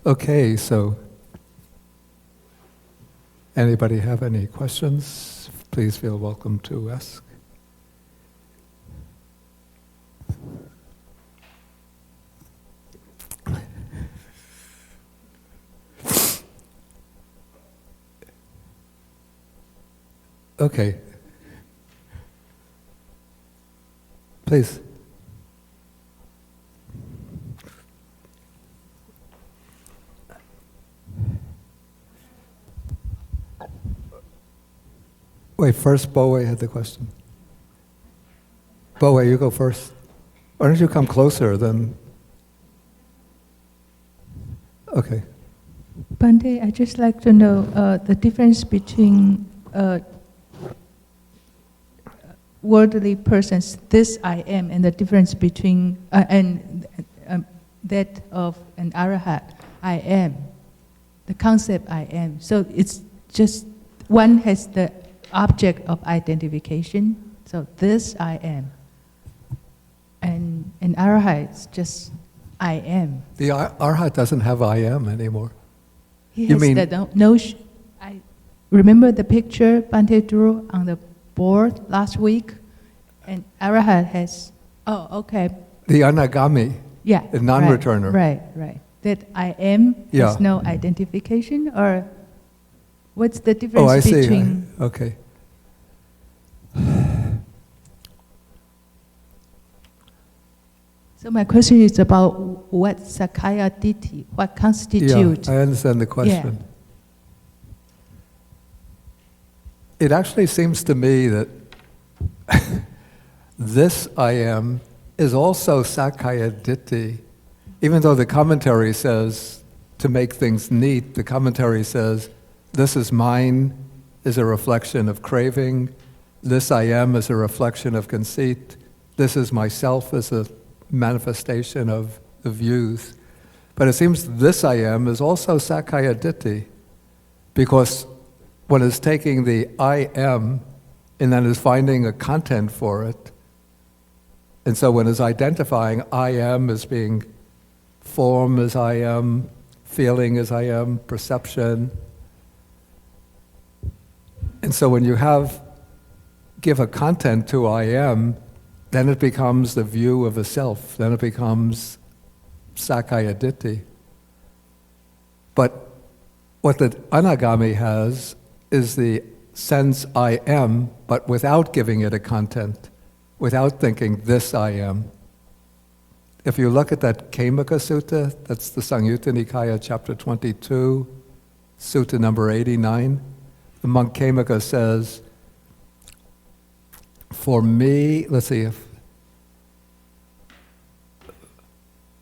Okay, so anybody have any questions? Please feel welcome to ask. Okay. Please. Wait, first Bowe had the question. Bowe, you go first. Why don't you come closer then? Okay. Bhante, I'd just like to know the difference between worldly persons, this I am, and the difference between, that of an arahat, I am, the concept I am. So it's just, one has the object of identification, so this I am. And an arahat is just I am. The Arhat doesn't have I am anymore. He has the notion. I remember the picture Bhante drew on the board last week, and Arahat has, okay. The Anagami, yeah, the non-returner. Right. That I am has no identification, or what's the difference between? Okay. So my question is about what Sakaya Ditti, what constitutes. Yeah, I understand the question. Yeah. It actually seems to me that this I am is also Sakaya Ditti, even though the commentary says, to make things neat, the commentary says, this is mine is a reflection of craving, this I am is a reflection of conceit, this is myself as a manifestation of the views. But it seems this I am is also Sakaya Ditti, because one is taking the I am and then is finding a content for it. And so one is identifying I am as being form as I am, feeling as I am, perception. And so when you give a content to I am, then it becomes the view of a self, then it becomes Sakaya Ditti. But what the Anagami has is the sense I am, but without giving it a content, without thinking this I am. If you look at that Khemaka Sutta, that's the Samyutta Nikaya, chapter 22, Sutta number 89, the monk Khemaka says, for me,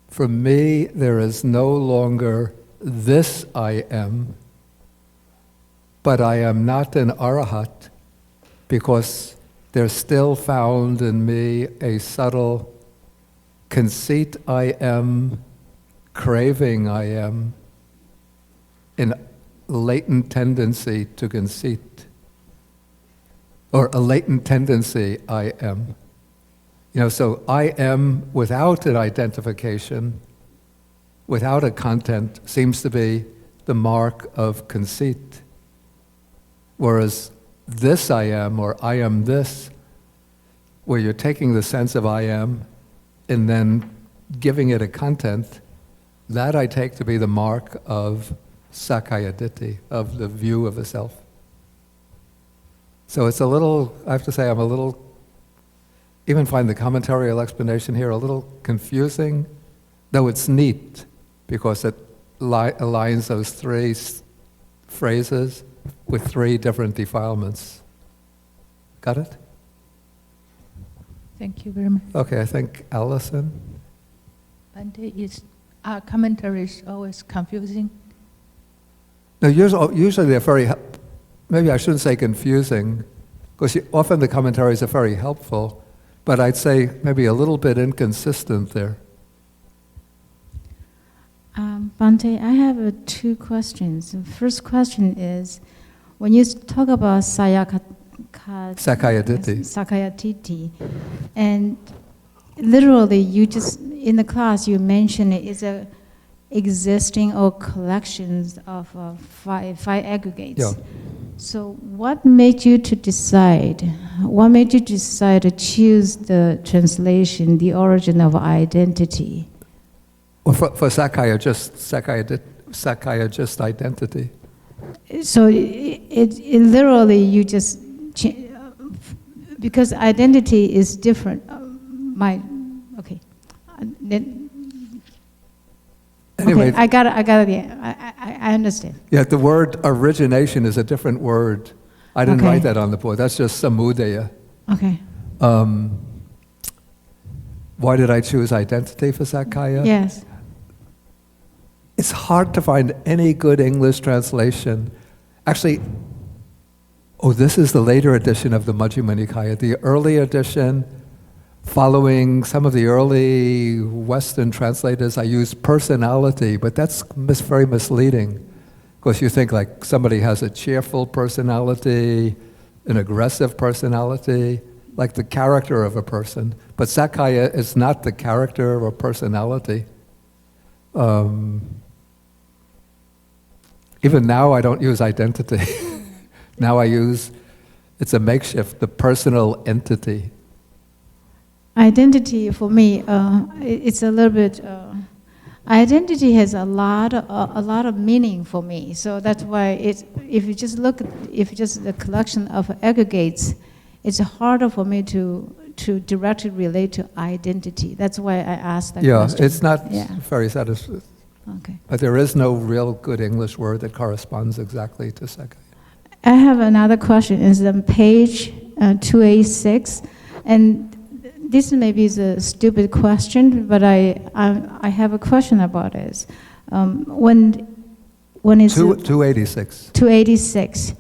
for me there is no longer this I am, but I am not an arahat, because there's still found in me a subtle conceit I am, craving I am, an latent tendency to conceit, or a latent tendency I am. So I am without an identification, without a content, seems to be the mark of conceit. Whereas this I am, or I am this, where you're taking the sense of I am and then giving it a content, that I take to be the mark of Sakaya Ditti, of the view of the self. So it's a little, I have to say, I'm a little, even find the commentarial explanation here a little confusing, though it's neat, because it aligns those three phrases with three different defilements. Got it? Thank you very much. Okay, I think Allison. Bhante, our commentary is always confusing. No, usually they're very, maybe I shouldn't say confusing, because often the commentaries are very helpful, but I'd say maybe a little bit inconsistent there. Bhante, I have two questions. The first question is, when you talk about Sakaya Ditti, and literally you just, in the class you mentioned it's a existing or collections of five aggregates. Yeah. So what made you to decide? What made you decide to choose the translation, the origin of identity? Well, for Sakaya, just identity. So it literally you just because identity is different. Okay. Anyway, okay, I got it. Yeah, I understand. Yeah, the word origination is a different word. I didn't Okay. write that on the board. That's just samudaya. Okay. Why did I choose identity for Sakaya? Yes. It's hard to find any good English translation. Actually, this is the later edition of the Majjhima Nikaya. The early edition, following some of the early Western translators, I used personality, but that's very misleading. Because you think like somebody has a cheerful personality, an aggressive personality, like the character of a person. But Sakaya is not the character or personality. Even now I don't use identity. Now it's a makeshift, the personal entity. Identity for me, it's a little bit. Identity has a lot of meaning for me. So that's why if you just the collection of aggregates, it's harder for me to directly relate to identity. That's why I asked that question. Yeah, it's not very satisfying. Okay. But there is no real good English word that corresponds exactly to Sakaya. I have another question. It's on page 286, and this maybe is a stupid question, but I have a question about it. When it's 286. 286,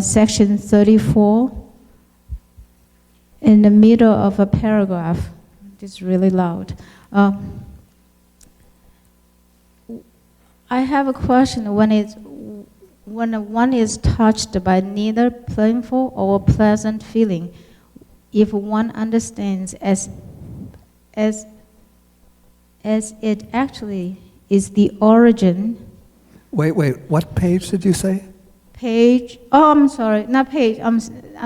section 34, in the middle of a paragraph. It's really loud. I have a question. When one is touched by neither painful or pleasant feeling, if one understands as it actually is the origin. Wait, what page did you say? Page, I'm sorry, not page, I'm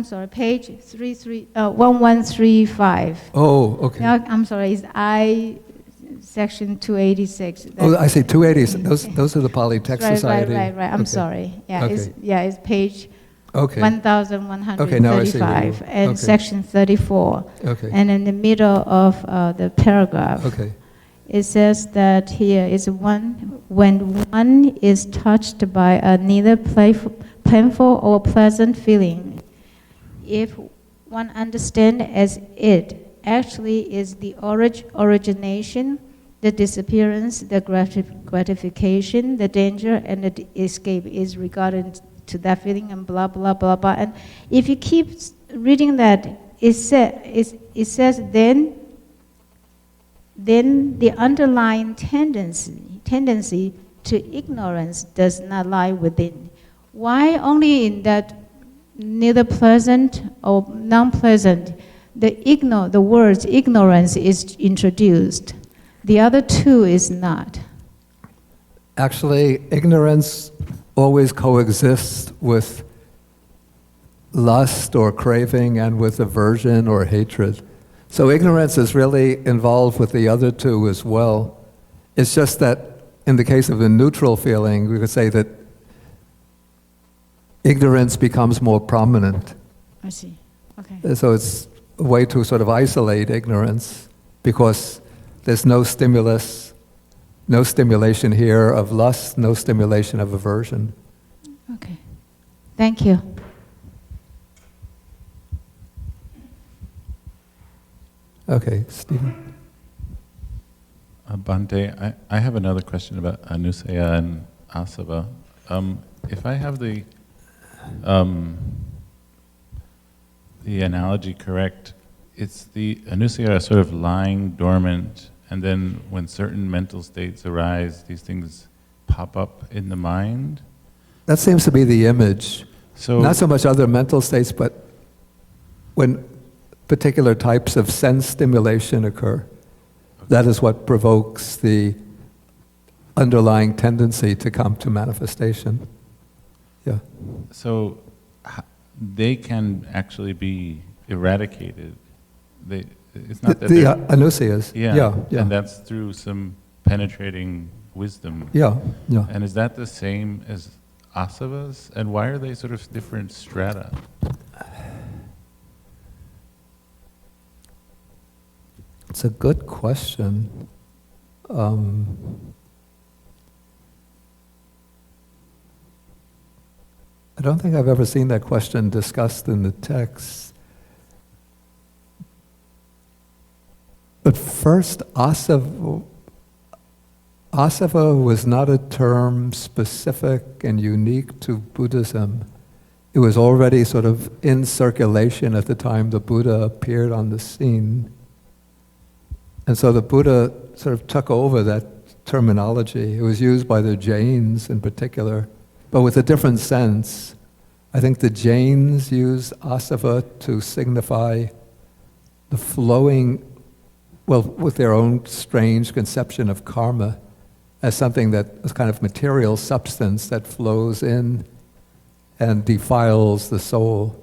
sorry, page 1135. Oh, okay. Yeah, I'm sorry, it's section 286. I see, 280. Those are the Pali Text Society. Right. I'm sorry. Yeah, okay. It's page okay. 1135 and okay. section 34. Okay. And in the middle of the paragraph, okay. it says that here is when one is touched by a neither painful or pleasant feeling, if one understands as it actually is the origination, the disappearance, the gratification, the danger, and the escape is regarded to that feeling, and blah, blah, blah, blah. And if you keep reading that, it says then the underlying tendency to ignorance does not lie within. Why only in that neither pleasant or non-pleasant, the words ignorance is introduced. The other two is not. Actually, ignorance always coexists with lust or craving and with aversion or hatred. So ignorance is really involved with the other two as well. It's just that in the case of the neutral feeling, we could say that ignorance becomes more prominent. I see. Okay. So it's a way to sort of isolate ignorance because there's no stimulus, no stimulation here of lust, no stimulation of aversion. Okay. Thank you. Okay, Stephen. Bhante, I have another question about anusaya and asava. If I have the analogy correct, it's the anusaya sort of lying dormant, and then when certain mental states arise, these things pop up in the mind. That seems to be the image. So not so much other mental states, but when particular types of sense stimulation occur, that is what provokes the underlying tendency to come to manifestation. Yeah. So they can actually be eradicated. It's not that The they're- anusayas. yeah, Yeah. and that's through some penetrating wisdom. Yeah. Yeah. And is that the same as asavas? And why are they sort of different strata? It's a good question. I don't think I've ever seen that question discussed in the text. But first, asava was not a term specific and unique to Buddhism. It was already sort of in circulation at the time the Buddha appeared on the scene. And so the Buddha sort of took over that terminology. It was used by the Jains in particular, but with a different sense. I think the Jains use asava to signify the flowing, well, with their own strange conception of karma as something that is kind of material substance that flows in and defiles the soul.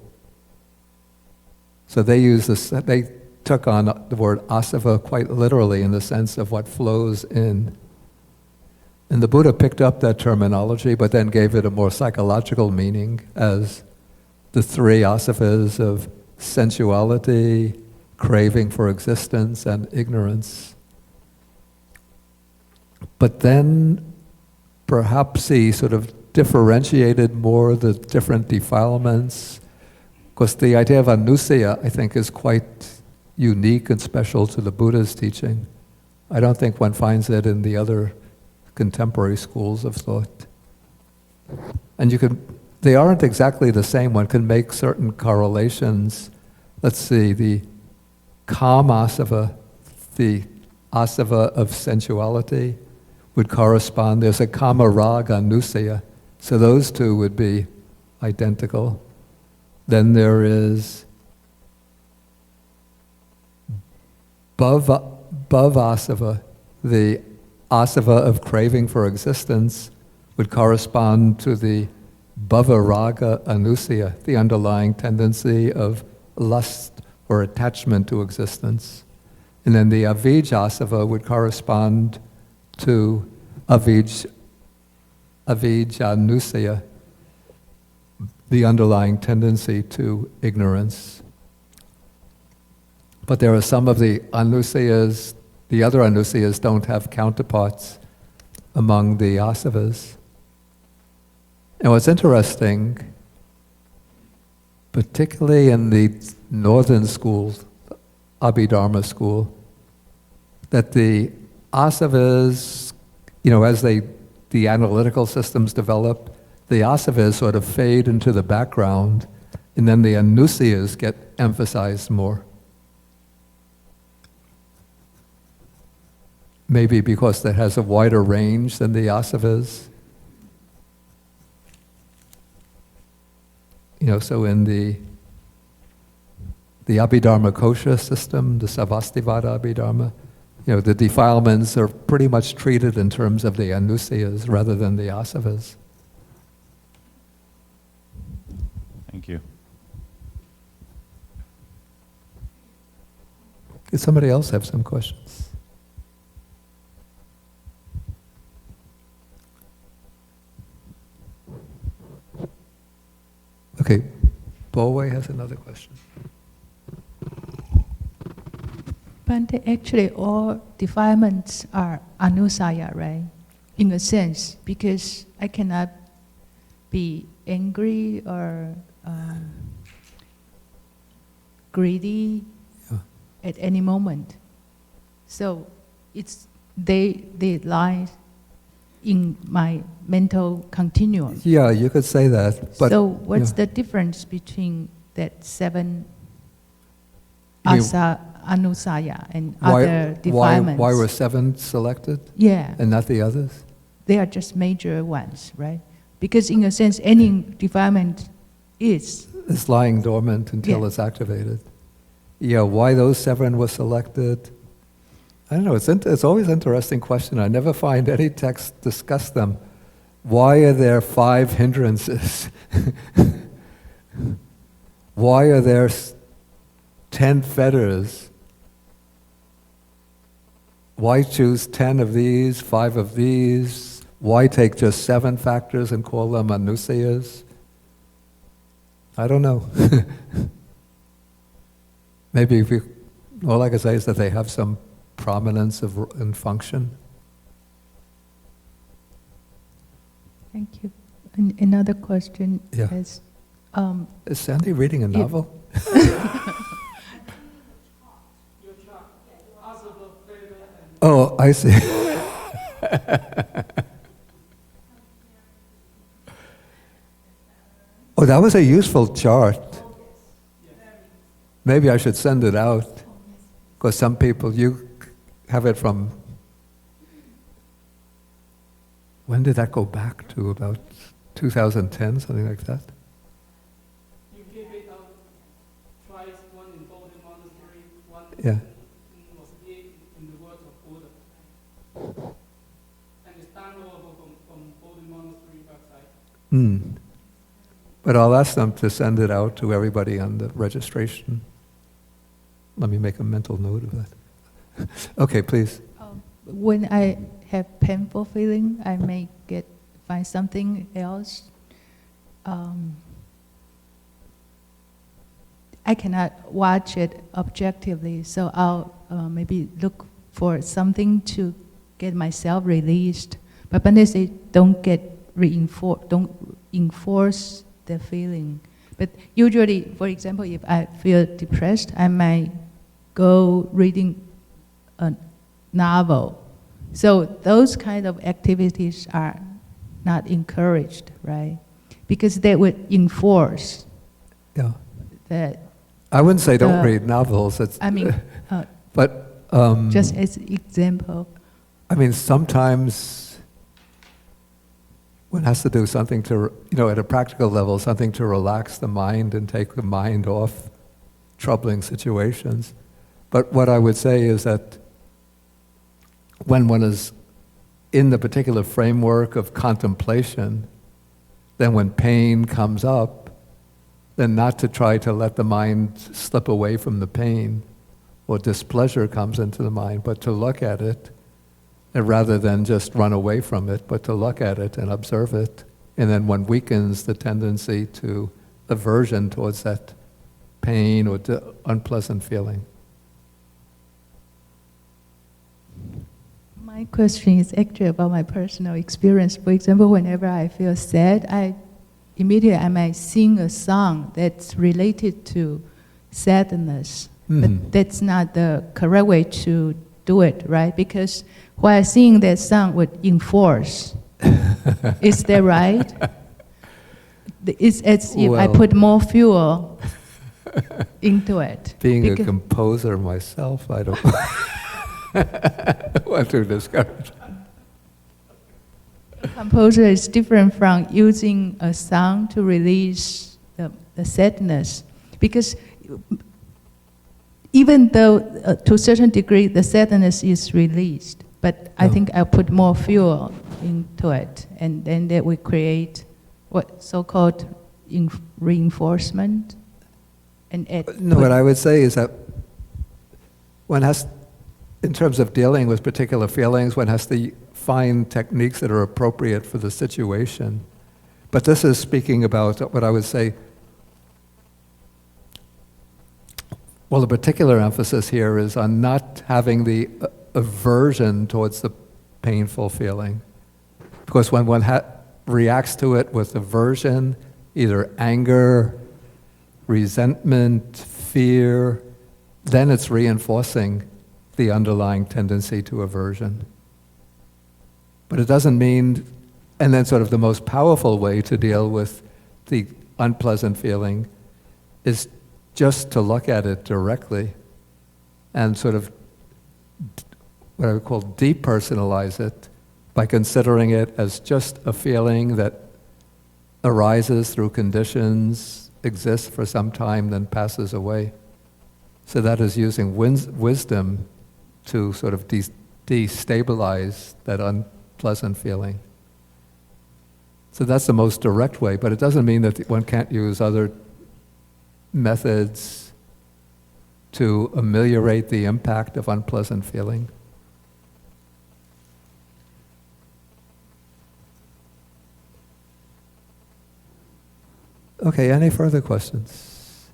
So they use this, they took on the word asava quite literally in the sense of what flows in. And the Buddha picked up that terminology, but then gave it a more psychological meaning as the three asavas of sensuality, craving for existence, and ignorance. But then perhaps he sort of differentiated more the different defilements, because the idea of anusaya, I think, is quite unique and special to the Buddha's teaching. I don't think one finds it in the other contemporary schools of thought. And they aren't exactly the same. One can make certain correlations. Let's see, the kamasava, the asava of sensuality, would correspond. There's a kama raga anusaya. So those two would be identical. Then there is bhavasava, the asava of craving for existence, would correspond to the bhavaraga anusaya, the underlying tendency of lust or attachment to existence. And then the avijjasava would correspond to avijjanusaya, the underlying tendency to ignorance. But there are some of the anusayas, the other anusayas don't have counterparts among the asavas. And what's interesting, particularly in the northern schools, Abhidharma school, that the asavas, as the analytical systems develop, the asavas sort of fade into the background, and then the anusayas get emphasized more. Maybe because that has a wider range than the asavas. So in the Abhidharma kosha system, the Savastivada Abhidharma, the defilements are pretty much treated in terms of the anusayas rather than the asavas. Thank you. Does somebody else have some questions? Okay, Boway has another question. But actually, all defilements are anusaya, right? In a sense, because I cannot be angry or greedy at any moment. So they lie in my mental continuum. Yeah, you could say that. But so what's the difference between that 7 You mean- anusaya and other defilements? Why were 7 selected Yeah, and not the others? they are just major ones, right? Because in a sense, any defilement is. It's lying dormant until Yeah. it's activated. Yeah, why those 7 were selected? I don't know, it's always an interesting question. I never find any text discuss them. Why are there 5 hindrances? Why are there 10 fetters? Why choose 10 of these, 5 of these? Why take just 7 factors and call them anusayas? I don't know. Maybe all I can say is that they have some prominence in function. Thank you. Another question Yeah. is, Is Sandy reading a novel? Oh, I see. Oh, that was a useful chart. Maybe I should send it out, because some people, you have it from, when did that go back to? About 2010, something like that? You gave it out twice, one in Bodhi Monastery, one Yeah. was here in the words of Buddha. And it's downloadable from Bodhi Monastery website. Hmm. But I'll ask them to send it out to everybody on the registration. Let me make a mental note of that. Okay, please. when I have painful feeling, I may find something else. I cannot watch it objectively, so I'll maybe look for something to get myself released. But when they say don't enforce the feeling. But usually, for example, if I feel depressed, I might go reading a novel. So those kind of activities are not encouraged, right? Because they would enforce Yeah. that. I wouldn't say don't read novels. But just as example. I mean, sometimes one has to do something to, at a practical level, something to relax the mind and take the mind off troubling situations. But what I would say is that when one is in the particular framework of contemplation, then when pain comes up, then not to try to let the mind slip away from the pain, or displeasure comes into the mind, but to look at it, and rather than just run away from it, but to look at it and observe it. And then one weakens the tendency to aversion towards that pain or unpleasant feeling. My question is actually about my personal experience. For example, whenever I feel sad, I might sing a song that's related to sadness. But that's not the correct way to do it, right? Because while singing that song would enforce. Is that right? It's as if I put more fuel into it. Being a composer myself, I don't want to discourage. A composer is different from using a song to release the sadness. Because even though to a certain degree the sadness is released, but I think I put more fuel into it, and then that we create what so-called reinforcement. No, what I would say is that one has, in terms of dealing with particular feelings, one has to find techniques that are appropriate for the situation. But this is speaking about what I would say, well, the particular emphasis here is on not having the aversion towards the painful feeling. Because when one reacts to it with aversion, either anger, resentment, fear, then it's reinforcing the underlying tendency to aversion. But it doesn't mean, and then sort of the most powerful way to deal with the unpleasant feeling is just to look at it directly and sort of what I would call depersonalize it by considering it as just a feeling that arises through conditions, exists for some time, then passes away. So that is using wisdom to sort of destabilize that unpleasant feeling. So that's the most direct way, but it doesn't mean that one can't use other methods to ameliorate the impact of unpleasant feeling. Okay, any further questions?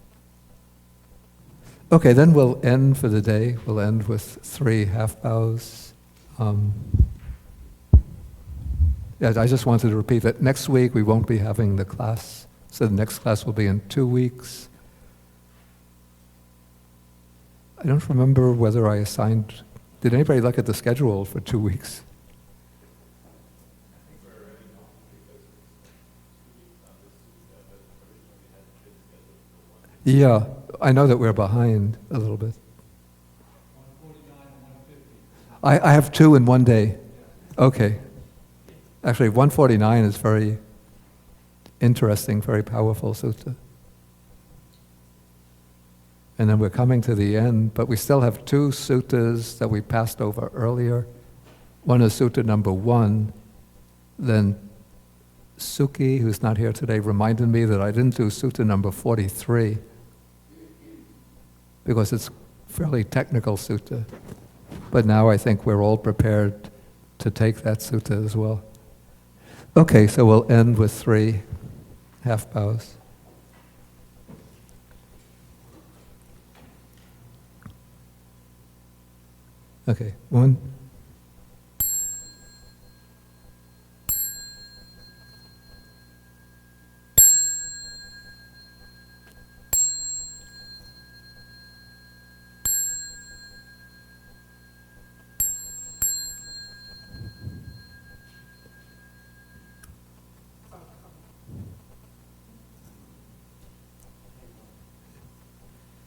Okay, then we'll end for the day. We'll end with 3 half bows. Yeah, I just wanted to repeat that next week we won't be having the class. So the next class will be in 2 weeks. I don't remember whether I assigned... Did anybody look at the schedule for 2 weeks? Yeah, I know that we're behind a little bit. I have 2 in one day. Okay. Actually, 149 is very interesting, very powerful sutta. And then we're coming to the end, but we still have 2 suttas that we passed over earlier. One is sutta number 1. Then Suki, who's not here today, reminded me that I didn't do sutta number 43 because it's fairly technical sutta. But now I think we're all prepared to take that sutta as well. Okay, so we'll end with 3 half bows. Okay, 1,